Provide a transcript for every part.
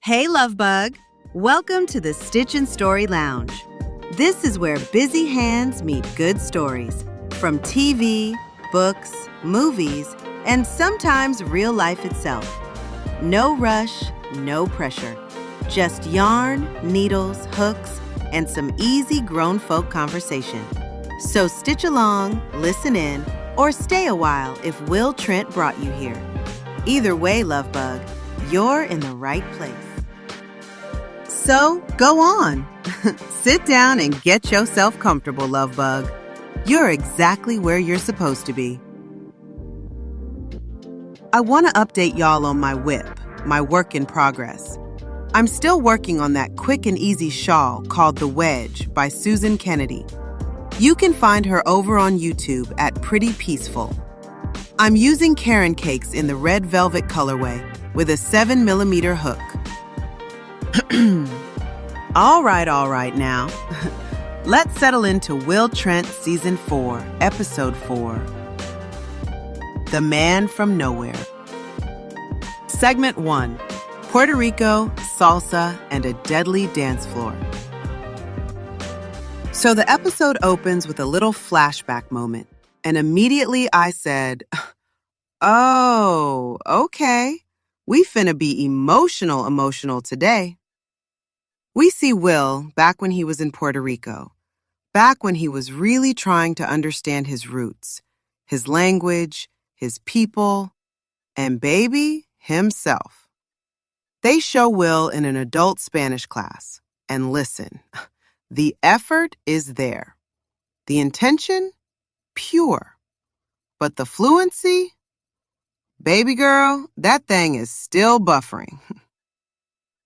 Hey, LoveBug! Welcome to the Stitch and Story Lounge. This is where busy hands meet good stories from TV, books, movies, and sometimes real life itself. No rush, no pressure. Just yarn, needles, hooks, and some easy grown folk conversation. So stitch along, listen in, or stay a while if Will Trent brought you here. Either way, LoveBug, you're in the right place. So, go on. Sit down and get yourself comfortable, LoveBug. You're exactly where you're supposed to be. I want to update y'all on my whip, my work in progress. I'm still working on that quick and easy shawl called The Wedge by Susan Kennedy. You can find her over on YouTube at Pretty Peaceful. I'm using Karen cakes in the red velvet colorway with a 7mm hook. All right now. Let's settle into Will Trent Season 4, Episode 4. The Man from Nowhere. Segment 1. Puerto Rico, salsa, and a deadly dance floor. So the episode opens with a little flashback moment, and immediately I said, oh, okay. We finna be emotional today. We see Will back when he was in Puerto Rico, back when he was really trying to understand his roots, his language, his people, and baby, himself. They show Will in an adult Spanish class, and listen, the effort is there. The intention, pure. But the fluency, baby girl, that thing is still buffering.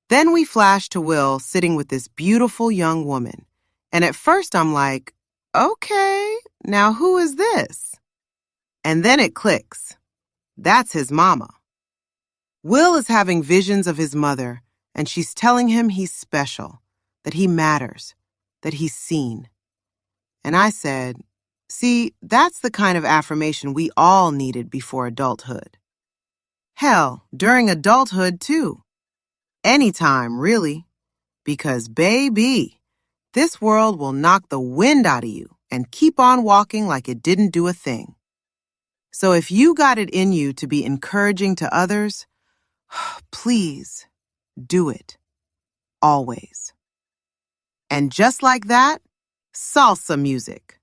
Then we flash to Will sitting with this beautiful young woman. And at first I'm like, okay, now who is this? And then it clicks. That's his mama. Will is having visions of his mother, and she's telling him he's special, that he matters, that he's seen. And I said, see, that's the kind of affirmation we all needed before adulthood. Hell, during adulthood too. Anytime, really. Because, baby, this world will knock the wind out of you and keep on walking like it didn't do a thing. So if you got it in you to be encouraging to others, please do it. Always. And just like that, salsa music.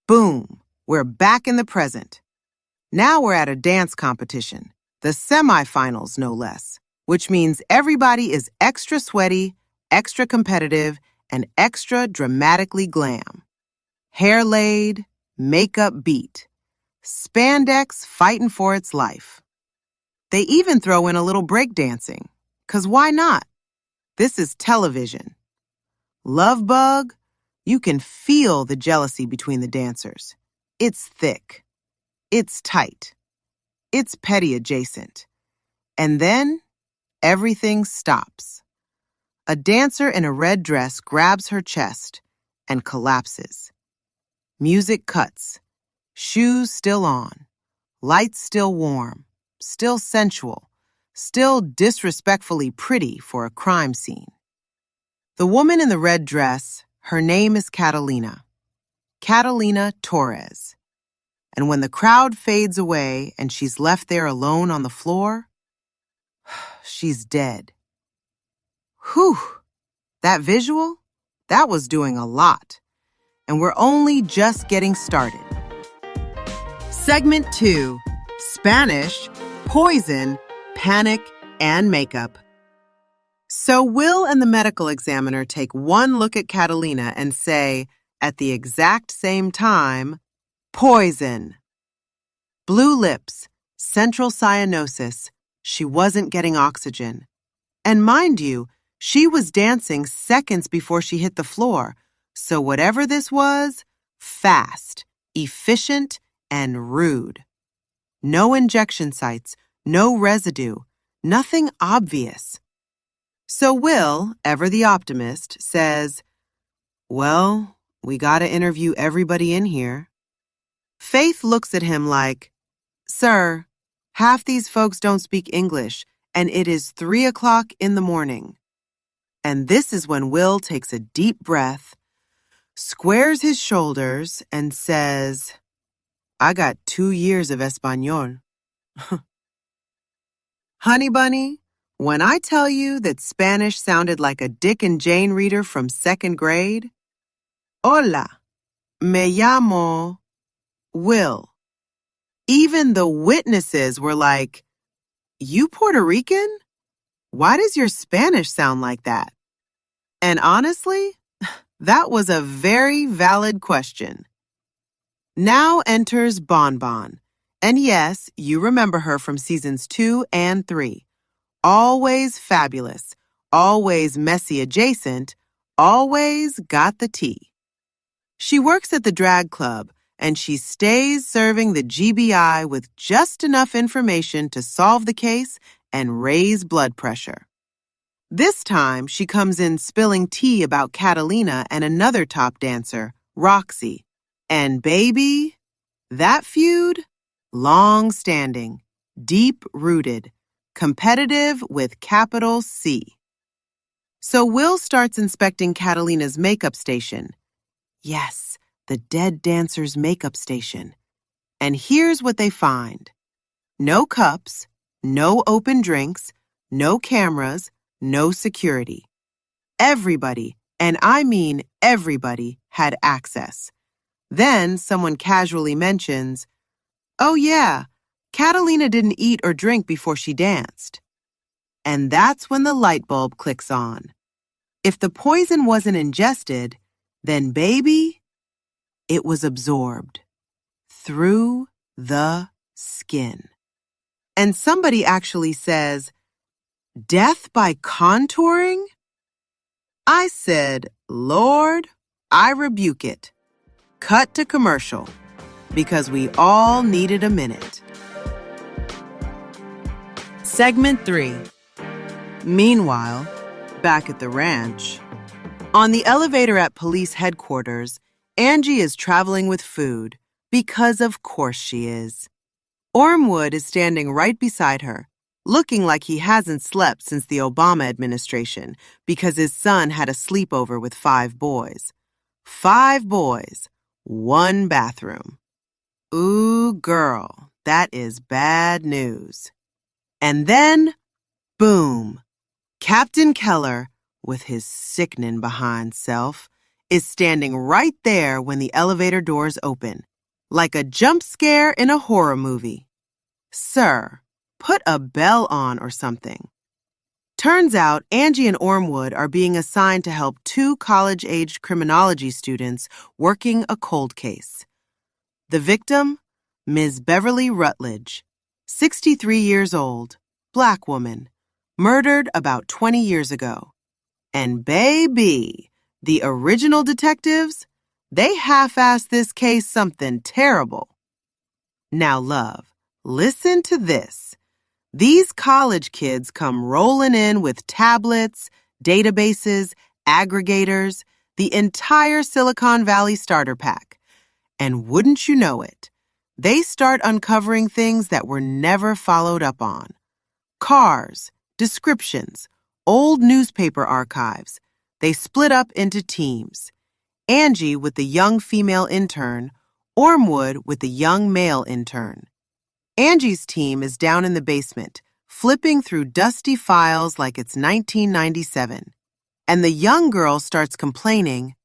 Boom, we're back in the present. Now we're at a dance competition, the semifinals no less. Which means everybody is extra sweaty, extra competitive, and extra dramatically glam. Hair laid, makeup beat. Spandex fighting for its life. They even throw in a little breakdancing, 'cause why not? This is television. LoveBug, you can feel the jealousy between the dancers. It's thick. It's tight. It's petty adjacent. And then everything stops. A dancer in a red dress grabs her chest and collapses. Music cuts. Shoes still on. Lights still warm. Still sensual. Still disrespectfully pretty for a crime scene. The woman in the red dress, her name is Catalina. Catalina Torres. And when the crowd fades away and she's left there alone on the floor, she's dead. Whew! That visual? That was doing a lot. And we're only just getting started. Segment 2. Spanish, poison, panic, and makeup. So Will and the medical examiner take one look at Catalina and say, at the exact same time, poison. Blue lips, central cyanosis. She wasn't getting oxygen. And mind you, she was dancing seconds before she hit the floor. So whatever this was, fast, efficient, and rude. No injection sites, no residue, nothing obvious. So Will, ever the optimist, says, well, we gotta interview everybody in here. Faith looks at him like, sir, half these folks don't speak English, and it is 3 o'clock in the morning. And this is when Will takes a deep breath, squares his shoulders, and says, I got 2 years of Espanol. Honey Bunny, when I tell you that Spanish sounded like a Dick and Jane reader from 2nd grade, Hola, me llamo Will. Even the witnesses were like, You Puerto Rican? Why does your Spanish sound like that? And honestly, that was a very valid question. Now enters Bon Bon. And yes, you remember her from seasons 2 and 3. Always fabulous, always messy adjacent, always got the tea. She works at the drag club, and she stays serving the GBI with just enough information to solve the case and raise blood pressure. This time, she comes in spilling tea about Catalina and another top dancer, Roxy. And baby, that feud? Long-standing, deep-rooted, competitive with capital C. So Will starts inspecting Catalina's makeup station. Yes, the dead dancer's makeup station. And here's what they find. No cups, no open drinks, no cameras, no security. Everybody, and I mean everybody, had access. Then someone casually mentions, Oh yeah, Catalina didn't eat or drink before she danced. And that's when the light bulb clicks on. If the poison wasn't ingested, then baby, it was absorbed through the skin. And somebody actually says, Death by contouring? I said, Lord, I rebuke it. Cut to commercial, because we all needed a minute. Segment 3. Meanwhile, back at the ranch, on the elevator at police headquarters, Angie is traveling with food, because of course she is. Ormwood is standing right beside her, looking like he hasn't slept since the Obama administration because his son had a sleepover with 5 boys. 5 boys, 1 bathroom. Ooh, girl, that is bad news. And then, boom, Captain Keller, with his sickening behind self, is standing right there when the elevator doors open, like a jump scare in a horror movie. Sir, put a bell on or something. Turns out Angie and Ormwood are being assigned to help 2 college-aged criminology students working a cold case. The victim, Ms. Beverly Rutledge, 63 years old, black woman, murdered about 20 years ago. And baby, the original detectives, they half-assed this case something terrible. Now, love, listen to this. These college kids come rolling in with tablets, databases, aggregators, the entire Silicon Valley starter pack. And wouldn't you know it, they start uncovering things that were never followed up on. Cars, descriptions, old newspaper archives. They split up into teams. Angie with the young female intern, Ormwood with the young male intern. Angie's team is down in the basement, flipping through dusty files like it's 1997. And the young girl starts complaining,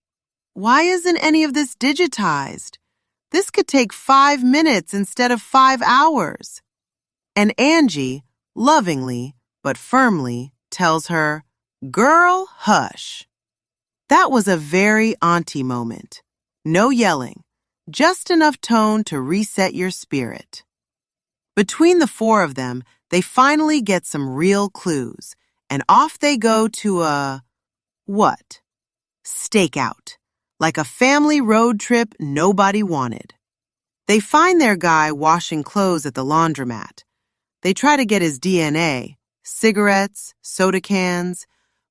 Why isn't any of this digitized? This could take 5 minutes instead of 5 hours. And Angie, lovingly but firmly, tells her, Girl, hush. That was a very auntie moment. No yelling, just enough tone to reset your spirit. Between the 4 of them, they finally get some real clues, and off they go to a, what? Stakeout, like a family road trip nobody wanted. They find their guy washing clothes at the laundromat. They try to get his DNA, cigarettes, soda cans,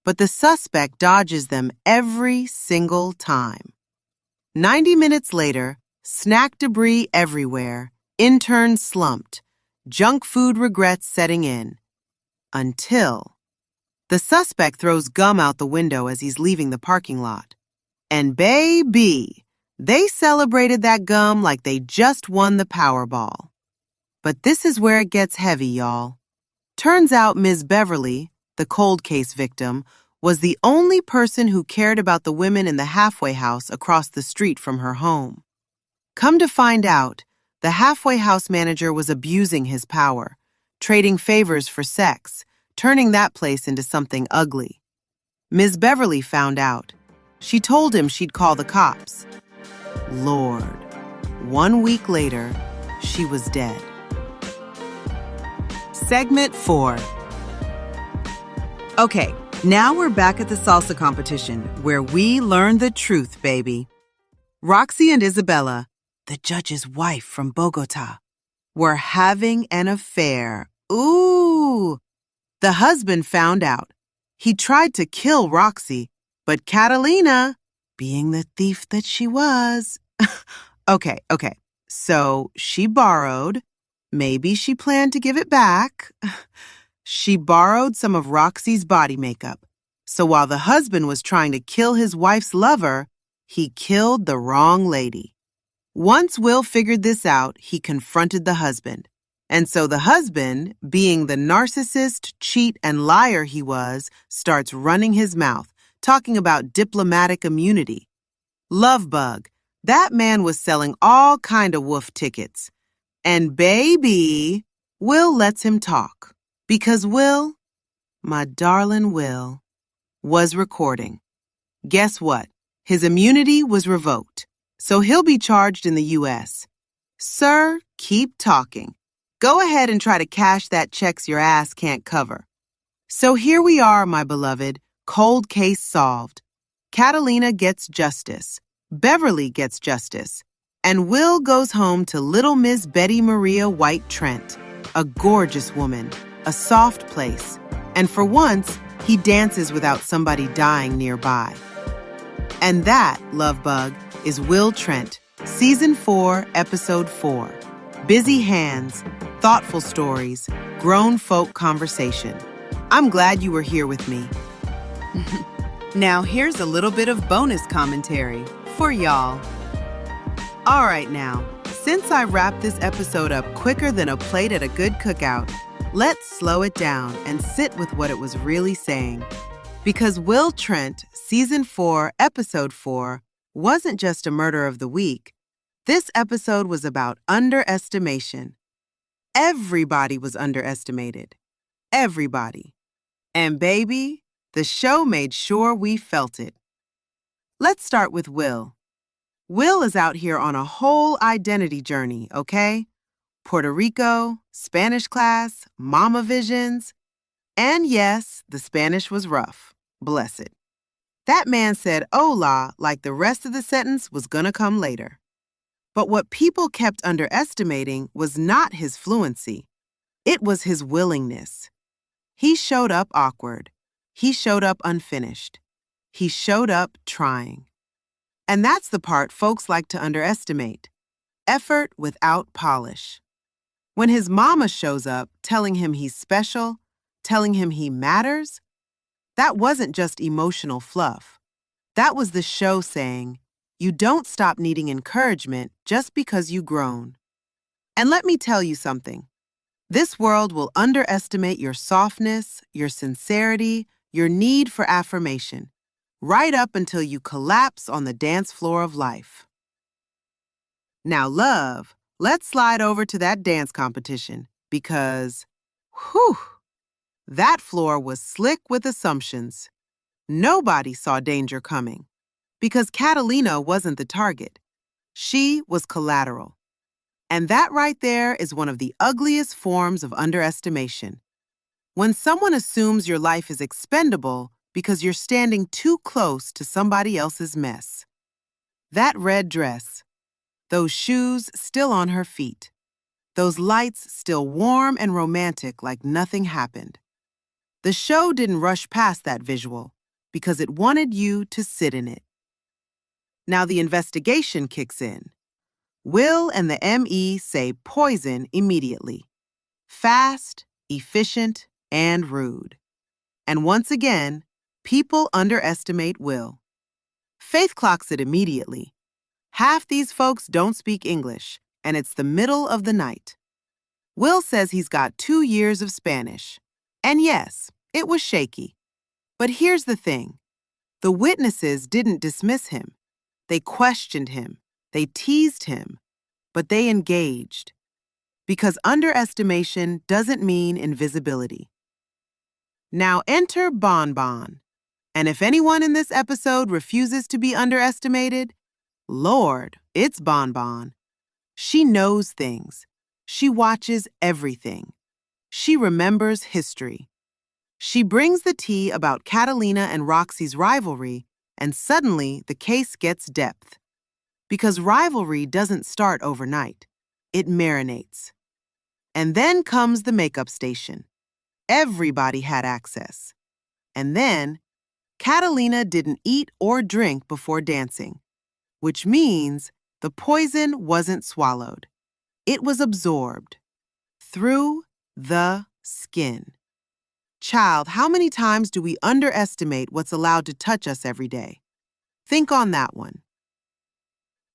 but the suspect dodges them every single time. 90 minutes later, snack debris everywhere, intern slumped, junk food regrets setting in. Until the suspect throws gum out the window as he's leaving the parking lot. And baby, they celebrated that gum like they just won the Powerball. But this is where it gets heavy, y'all. Turns out Ms. Beverly, the cold case victim, was the only person who cared about the women in the halfway house across the street from her home. Come to find out, the halfway house manager was abusing his power, trading favors for sex, turning that place into something ugly. Ms. Beverly found out. She told him she'd call the cops. Lord, 1 week later, she was dead. Segment 4. Okay, now we're back at the salsa competition, where we learn the truth, baby. Roxy and Isabella, the judge's wife from Bogota, were having an affair. Ooh! The husband found out. He tried to kill Roxy, but Catalina, being the thief that she was... Okay. So she borrowed. Maybe she planned to give it back. She borrowed some of Roxy's body makeup. So while the husband was trying to kill his wife's lover, he killed the wrong lady. Once Will figured this out, he confronted the husband. And so the husband, being the narcissist, cheat, and liar he was, starts running his mouth, talking about diplomatic immunity. LoveBug, that man was selling all kind of wolf tickets. And baby, Will lets him talk. Because Will, my darling Will, was recording. Guess what? His immunity was revoked. So he'll be charged in the U.S. Sir, keep talking. Go ahead and try to cash that checks your ass can't cover. So here we are, my beloved, cold case solved. Catalina gets justice. Beverly gets justice. And Will goes home to little Miss Betty Maria White Trent, a gorgeous woman, a soft place. And for once, he dances without somebody dying nearby. And that, LoveBug, is Will Trent, Season 4, Episode 4. Busy hands, thoughtful stories, grown folk conversation. I'm glad you were here with me. Now here's a little bit of bonus commentary for y'all. All right now, since I wrapped this episode up quicker than a plate at a good cookout, let's slow it down and sit with what it was really saying. Because Will Trent, Season 4, Episode 4, wasn't just a murder of the week. This episode was about underestimation. Everybody was underestimated. Everybody. And baby, the show made sure we felt it. Let's start with Will. Will is out here on a whole identity journey, okay? Puerto Rico, Spanish class, mama visions. And yes, the Spanish was rough. Bless it. That man said hola like the rest of the sentence was gonna come later. But what people kept underestimating was not his fluency. It was his willingness. He showed up awkward. He showed up unfinished. He showed up trying. And that's the part folks like to underestimate. Effort without polish. When his mama shows up telling him he's special, telling him he matters, that wasn't just emotional fluff. That was the show saying, you don't stop needing encouragement just because you've grown. And let me tell you something. This world will underestimate your softness, your sincerity, your need for affirmation, right up until you collapse on the dance floor of life. Now, love, let's slide over to that dance competition because, whew, that floor was slick with assumptions. Nobody saw danger coming because Catalina wasn't the target. She was collateral. And that right there is one of the ugliest forms of underestimation. When someone assumes your life is expendable because you're standing too close to somebody else's mess. That red dress, those shoes still on her feet, those lights still warm and romantic like nothing happened. The show didn't rush past that visual because it wanted you to sit in it. Now the investigation kicks in. Will and the ME say poison immediately. Fast, efficient, and rude. And once again, people underestimate Will. Faith clocks it immediately. Half these folks don't speak English, and it's the middle of the night. Will says he's got 2 years of Spanish. And yes, it was shaky. But here's the thing. The witnesses didn't dismiss him. They questioned him. They teased him. But they engaged. Because underestimation doesn't mean invisibility. Now enter Bon Bon. And if anyone in this episode refuses to be underestimated, Lord, it's Bon Bon. She knows things. She watches everything. She remembers history. She brings the tea about Catalina and Roxy's rivalry, and suddenly the case gets depth. Because rivalry doesn't start overnight. It marinates. And then comes the makeup station. Everybody had access. And then, Catalina didn't eat or drink before dancing, which means the poison wasn't swallowed. It was absorbed through the skin. Child, how many times do we underestimate what's allowed to touch us every day? Think on that one.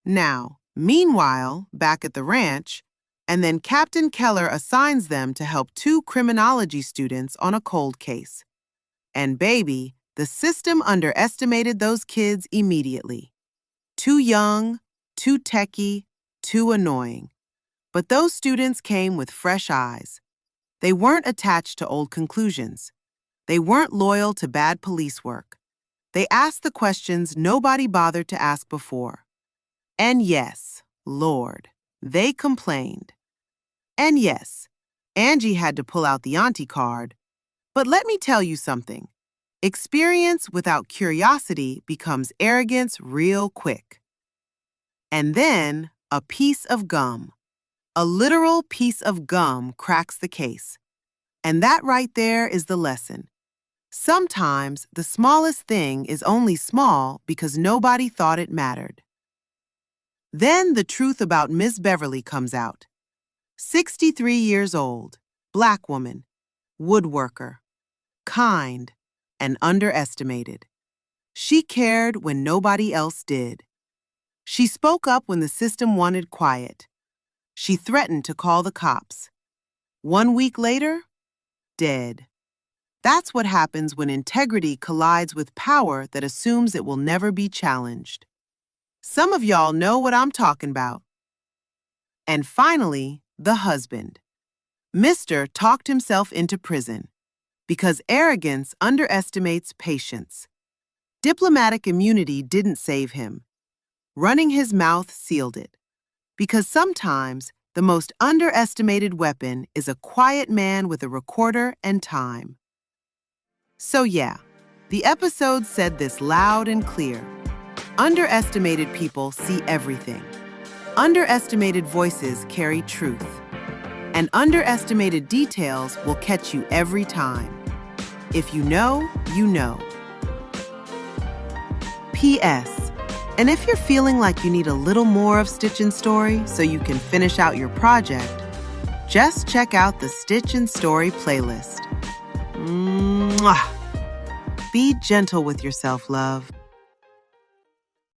Now, meanwhile, back at the ranch, and then Captain Keller assigns them to help 2 criminology students on a cold case. And baby, the system underestimated those kids immediately. Too young, too techie, too annoying. But those students came with fresh eyes. They weren't attached to old conclusions. They weren't loyal to bad police work. They asked the questions nobody bothered to ask before. And yes, Lord, they complained. And yes, Angie had to pull out the auntie card. But let me tell you something. Experience without curiosity becomes arrogance real quick. And then a piece of gum. A literal piece of gum cracks the case. And that right there is the lesson. Sometimes the smallest thing is only small because nobody thought it mattered. Then the truth about Miss Beverly comes out. 63 years old, Black woman, woodworker, kind, and underestimated. She cared when nobody else did. She spoke up when the system wanted quiet. She threatened to call the cops. 1 week later, dead. That's what happens when integrity collides with power that assumes it will never be challenged. Some of y'all know what I'm talking about. And finally, the husband. Mr. talked himself into prison because arrogance underestimates patience. Diplomatic immunity didn't save him. Running his mouth sealed it. Because sometimes the most underestimated weapon is a quiet man with a recorder and time. So yeah, the episode said this loud and clear. Underestimated people see everything. Underestimated voices carry truth. And underestimated details will catch you every time. If you know, you know. P.S. And if you're feeling like you need a little more of Stitch and Story so you can finish out your project, just check out the Stitch and Story playlist. Mwah! Be gentle with yourself, love.